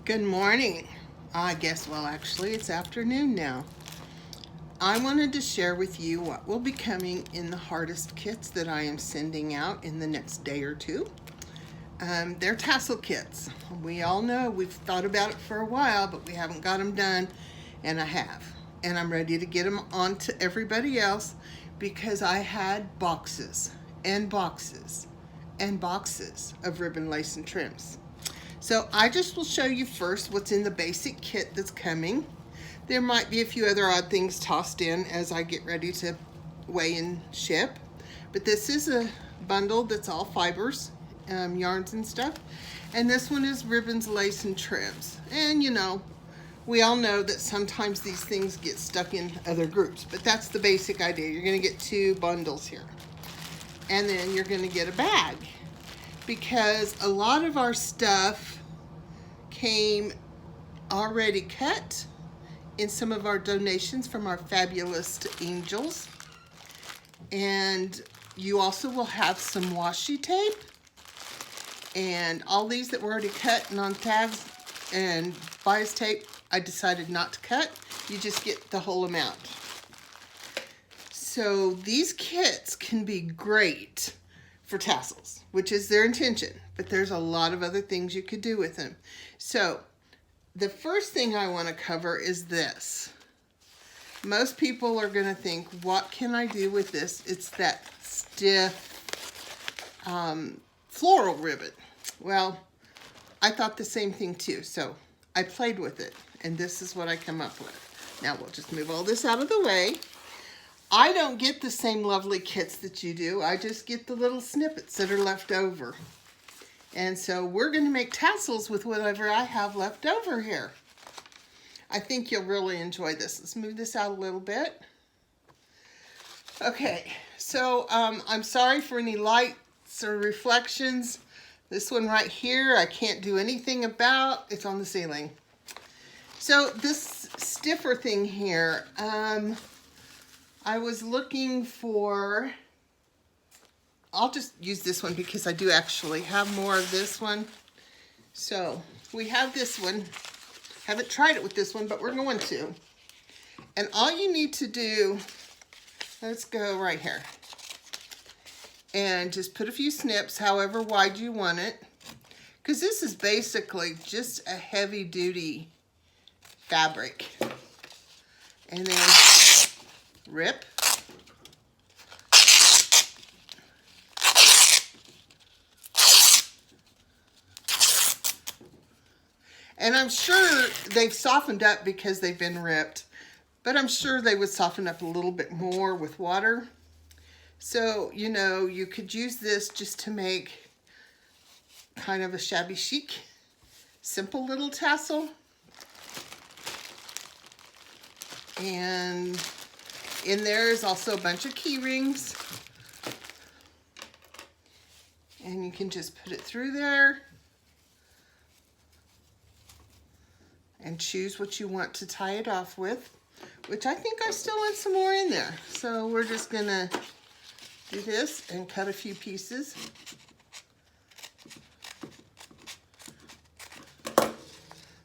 Good morning. I guess, well, actually, it's afternoon now. I wanted to share with you what will be coming in the hardest kits that I am sending out in the next day or two. They're tassel kits. We all know we've thought about it for a while, but we haven't got them done, and I have. And I'm ready to get them on to everybody else because I had boxes and boxes and boxes of ribbon, lace, and trims. So I just will show you first what's in the basic kit that's coming. There might be a few other odd things tossed in as I get ready to weigh and ship. But this is a bundle that's all fibers, yarns and stuff. And this one is ribbons, lace, and trims. And you know, we all know that sometimes these things get stuck in other groups, but that's the basic idea. You're gonna get 2 bundles here. And then you're gonna get a bag, because a lot of our stuff came already cut in some of our donations from our fabulous angels. And you also will have some washi tape, and all these that were already cut and on tabs and bias tape I decided not to cut. You just get the whole amount. So these kits can be great for tassels, which is their intention, but there's a lot of other things you could do with them. So the first thing I want to cover is this. Most people are going to think, what can I do with this? It's that stiff floral ribbon. Well, I thought the same thing too, so I played with it, and this is what I come up with. Now we'll just move all this out of the way. I don't get the same lovely kits that you do. I just get the little snippets that are left over. And so we're going to make tassels with whatever I have left over here. I think you'll really enjoy this. Let's move this out a little bit. Okay, so I'm sorry for any lights or reflections. This one right here, I can't do anything about. It's on the ceiling. So this stiffer thing here, I was looking for, I'll just use this one because I do actually have more of this one. So we have this one. Haven't tried it with this one, but we're going to. And all you need to do, let's go right here. And just put a few snips, however wide you want it. Because this is basically just a heavy duty fabric. And then rip. And I'm sure they've softened up because they've been ripped, but I'm sure they would soften up a little bit more with water. So, you know, you could use this just to make kind of a shabby chic, simple little tassel. And in there is also a bunch of key rings. And you can just put it through there and choose what you want to tie it off with, which I think I still want some more in there. So we're just gonna do this and cut a few pieces.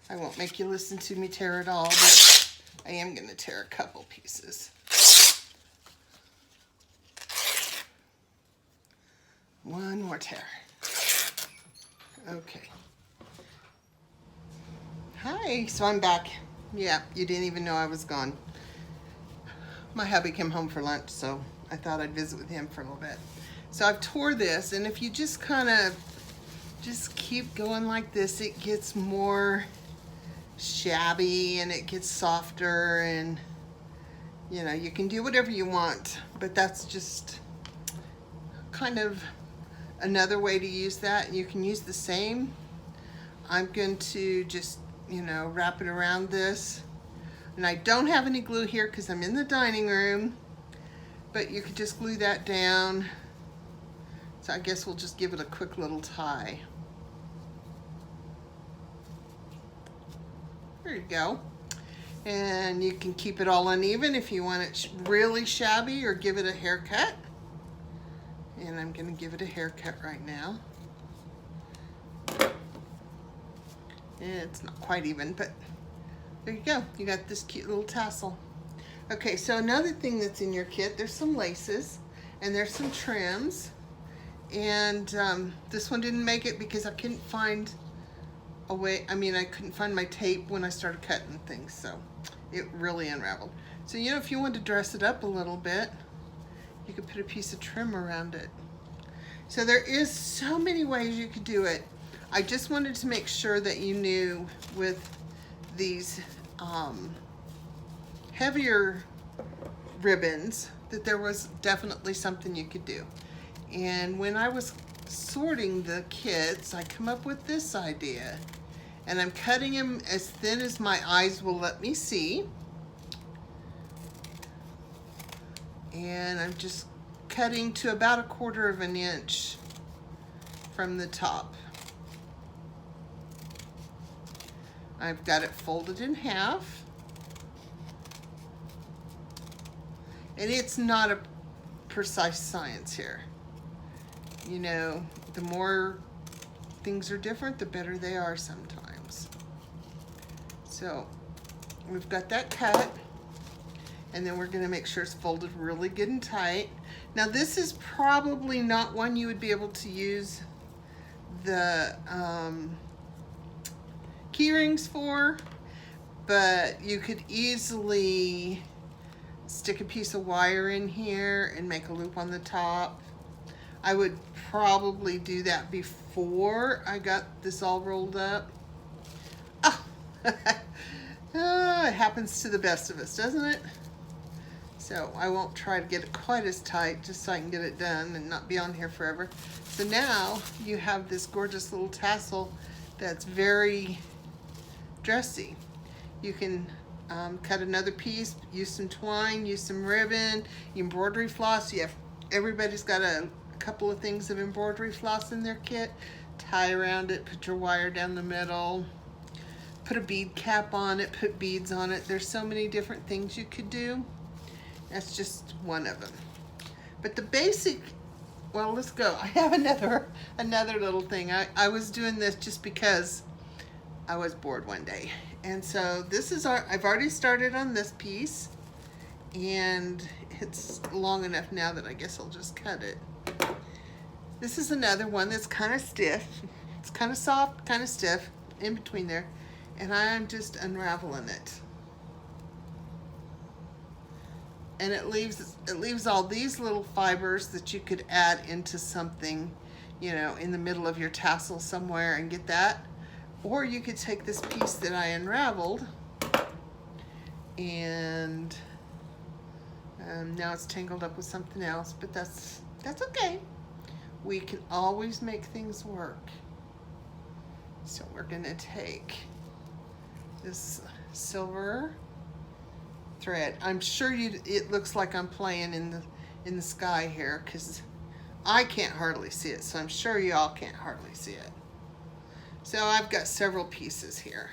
I won't make you listen to me tear it all, but I am gonna tear a couple pieces. One more tear. Okay. Hi, so I'm back. Yeah, you didn't even know I was gone. My hubby came home for lunch, so I thought I'd visit with him for a little bit. So I've tore this, and if you just kind of just keep going like this, it gets more shabby and it gets softer, and you know, you can do whatever you want, but that's just kind of another way to use that. You can use the same. I'm going to just, you know, wrap it around this. And I don't have any glue here because I'm in the dining room, but you could just glue that down. So I guess we'll just give it a quick little tie. There you go. And you can keep it all uneven if you want it really shabby, or give it a haircut. And I'm going to give it a haircut right now. It's not quite even, but there you go. You got this cute little tassel. Okay, so another thing that's in your kit, there's some laces and there's some trims. And this one didn't make it because I couldn't find a way, I couldn't find my tape when I started cutting things, so it really unraveled. So, you know, if you want to dress it up a little bit, you could put a piece of trim around it. So there is so many ways you could do it. I just wanted to make sure that you knew with these heavier ribbons that there was definitely something you could do. And when I was sorting the kits, I come up with this idea. And I'm cutting them as thin as my eyes will let me see. And I'm just cutting to about 1/4 of an inch from the top. I've got it folded in half. And it's not a precise science here. You know, the more things are different, the better they are sometimes. So we've got that cut, and then we're gonna make sure it's folded really good and tight. Now this is probably not one you would be able to use the key rings for, but you could easily stick a piece of wire in here and make a loop on the top. I would probably do that before I got this all rolled up. Oh, it happens to the best of us, doesn't it? So I won't try to get it quite as tight, just so I can get it done and not be on here forever. So now you have this gorgeous little tassel that's very dressy. You can cut another piece, use some twine, use some ribbon, embroidery floss. Everybody's got a couple of things of embroidery floss in their kit. Tie around it, put your wire down the middle, put a bead cap on it, put beads on it. There's so many different things you could do. That's just one of them. But the basic, well, let's go. I have another little thing. I was doing this just because I was bored one day. And so this is I've already started on this piece, and it's long enough now that I guess I'll just cut it. This is another one that's kind of stiff. It's kind of soft, kind of stiff, in between there. And I'm just unraveling it. And it leaves all these little fibers that you could add into something, you know, in the middle of your tassel somewhere and get that. Or you could take this piece that I unraveled, and now it's tangled up with something else, but that's okay. We can always make things work. So we're gonna take this silver thread. I'm sure it looks like I'm playing in the sky here, because I can't hardly see it, so I'm sure y'all can't hardly see it. So I've got several pieces here,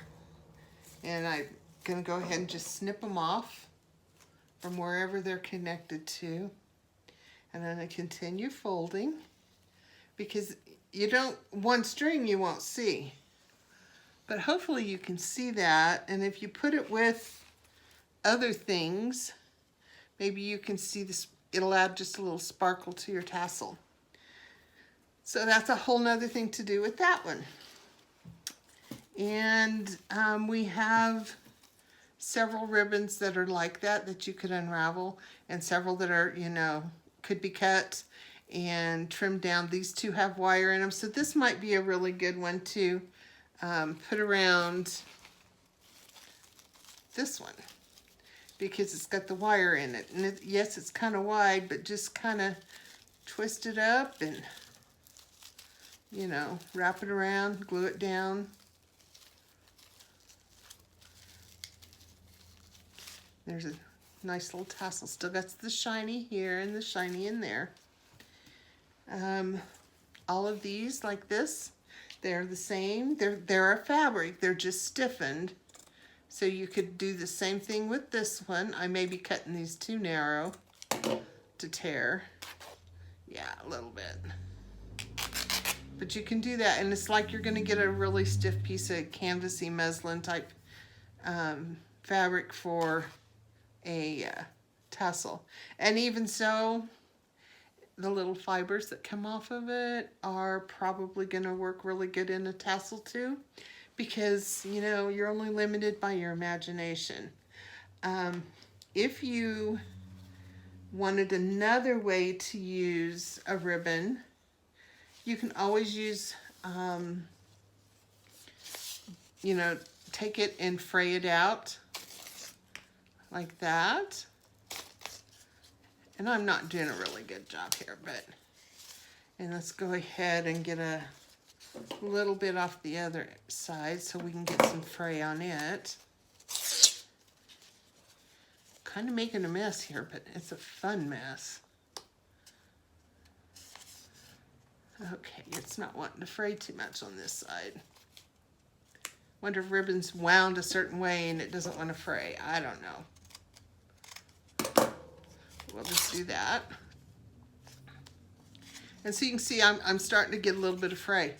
and I'm gonna go ahead and just snip them off from wherever they're connected to, and then I continue folding, because one string you won't see, but hopefully you can see that. And if you put it with other things, maybe you can see this, it'll add just a little sparkle to your tassel. So that's a whole nother thing to do with that one. And we have several ribbons that are like that you could unravel, and several that are, you know, could be cut and trimmed down. These two have wire in them, so this might be a really good one to put around this one, because it's got the wire in it. And yes, it's kind of wide, but just kind of twist it up and, you know, wrap it around, glue it down. There's a nice little tassel. Still got the shiny here and the shiny in there. All of these, like this, they're the same. They're a fabric. They're just stiffened. So you could do the same thing with this one. I may be cutting these too narrow to tear. Yeah, a little bit. But you can do that, and it's like you're going to get a really stiff piece of canvasy muslin type fabric for a tassel. And even so, the little fibers that come off of it are probably going to work really good in a tassel too, because you know you're only limited by your imagination. If you wanted another way to use a ribbon, you can always use, you know, take it and fray it out like that. And I'm not doing a really good job here, but, and let's go ahead and get a little bit off the other side so we can get some fray on it. Kind of making a mess here, but it's a fun mess. Okay, it's not wanting to fray too much on this side. Wonder if ribbon's wound a certain way and it doesn't want to fray. I don't know. We'll just do that. And so you can see I'm starting to get a little bit of fray.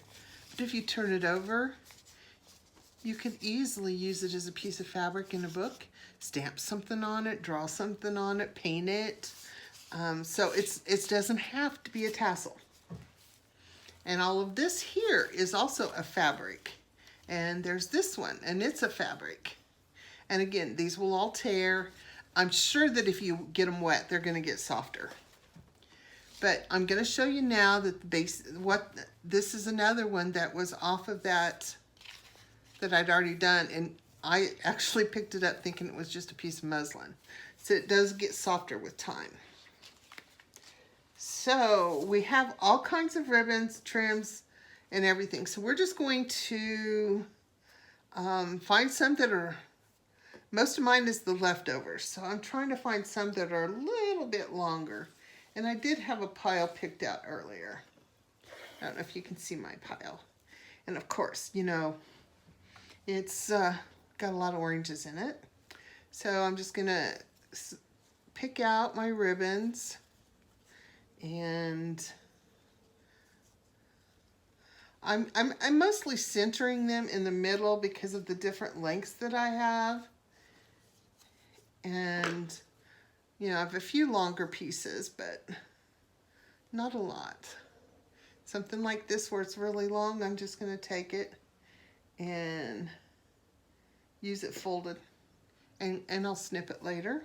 But if you turn it over, you could easily use it as a piece of fabric in a book. Stamp something on it, draw something on it, paint it. So it doesn't have to be a tassel. And all of this here is also a fabric. And there's this one, and it's a fabric. And again, these will all tear. I'm sure that if you get them wet, they're going to get softer. But I'm going to show you now that the base, this is another one that was off of that I'd already done. And I actually picked it up thinking it was just a piece of muslin. So it does get softer with time. So we have all kinds of ribbons, trims, and everything. So we're just going to find some that are, most of mine is the leftovers. So I'm trying to find some that are a little bit longer. And I did have a pile picked out earlier. I don't know if you can see my pile. And of course, you know, it's got a lot of oranges in it. So I'm just gonna pick out my ribbons. And I'm mostly centering them in the middle because of the different lengths that I have. And, you know, I have a few longer pieces, but not a lot. Something like this where it's really long, I'm just going to take it and use it folded. And I'll snip it later.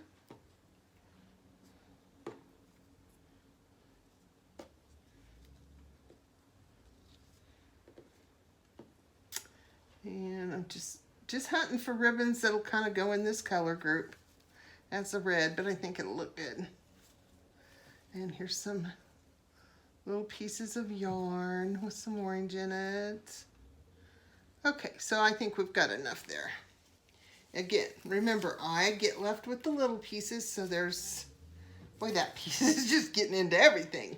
And I'm just hunting for ribbons that'll kind of go in this color group. That's a red, but I think it'll look good. And here's some little pieces of yarn with some orange in it. Okay, so I think we've got enough there. Again, remember, I get left with the little pieces, so there's, boy, that piece is just getting into everything.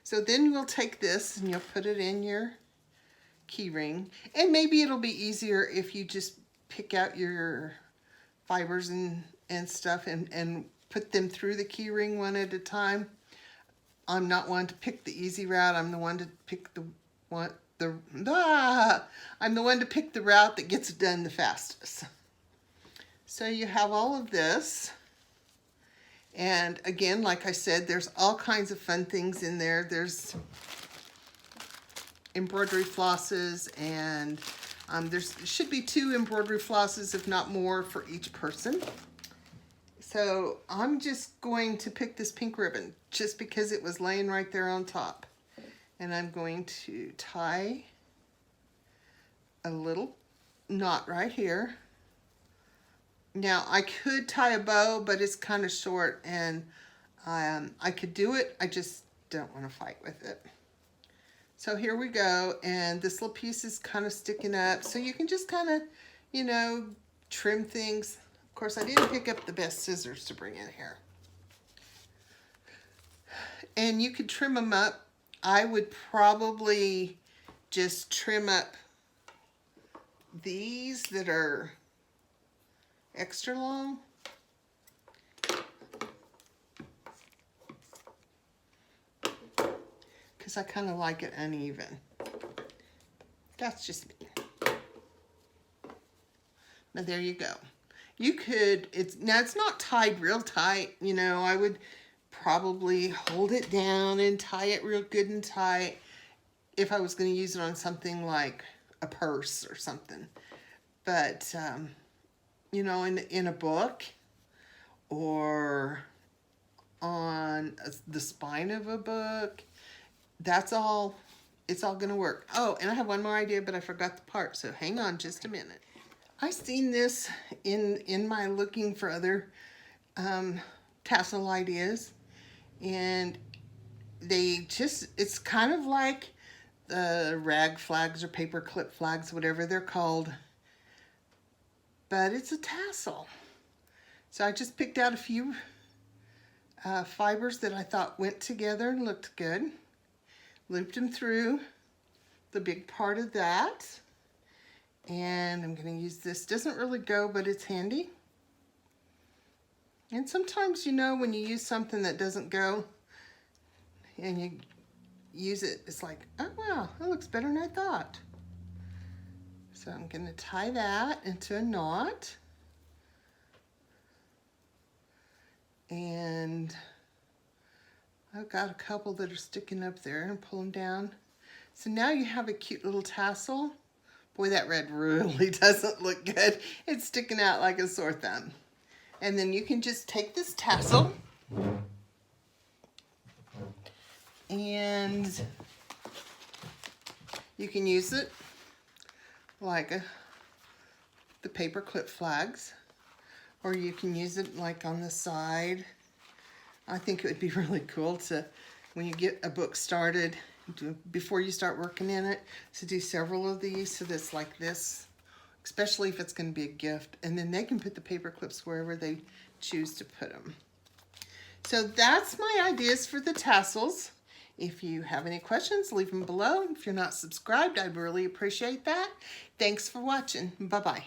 So then we'll take this and you'll put it in your key ring, and maybe it'll be easier if you just pick out your fibers and stuff and put them through the key ring one at a time. I'm not one to pick the easy route. I'm the one to pick I'm the one to pick the route that gets it done the fastest. So you have all of this, and again, like I said, there's all kinds of fun things in there. There's embroidery flosses, and there should be 2 embroidery flosses, if not more, for each person. So I'm just going to pick this pink ribbon just because it was laying right there on top. And I'm going to tie a little knot right here. Now I could tie a bow, but it's kind of short, and I could do it. I just don't want to fight with it. So here we go, and this little piece is kind of sticking up, so you can just kind of, you know, trim things. Of course, I didn't pick up the best scissors to bring in here. And you could trim them up. I would probably just trim up these that are extra long. Because I kind of like it uneven. That's just me. Now there you go. You could, it's not tied real tight, you know, I would probably hold it down and tie it real good and tight if I was going to use it on something like a purse or something. But, you know, in a book or on the spine of a book, that's all, it's all going to work. Oh, and I have one more idea, but I forgot the part, so hang on just a minute. I seen this in my looking for other tassel ideas, and it's kind of like the rag flags or paper clip flags, whatever they're called, but it's a tassel. So I just picked out a few fibers that I thought went together and looked good, looped them through the big part of that. And I'm going to use this. Doesn't really go, but it's handy. And sometimes, you know, when you use something that doesn't go and you use it, it's like, oh wow, that looks better than I thought. So I'm going to tie that into a knot. And I've got a couple that are sticking up there and pull them down. So now you have a cute little tassel. Boy, that red really doesn't look good. It's sticking out like a sore thumb. And then you can just take this tassel and you can use it like the paper clip flags, or you can use it like on the side. I think it would be really cool to, when you get a book started, before you start working in it, to do several of these so that's like this, especially if it's going to be a gift, and then they can put the paper clips wherever they choose to put them. So that's my ideas for the tassels. If you have any questions, leave them below. If you're not subscribed, I'd really appreciate that. Thanks for watching. Bye-bye.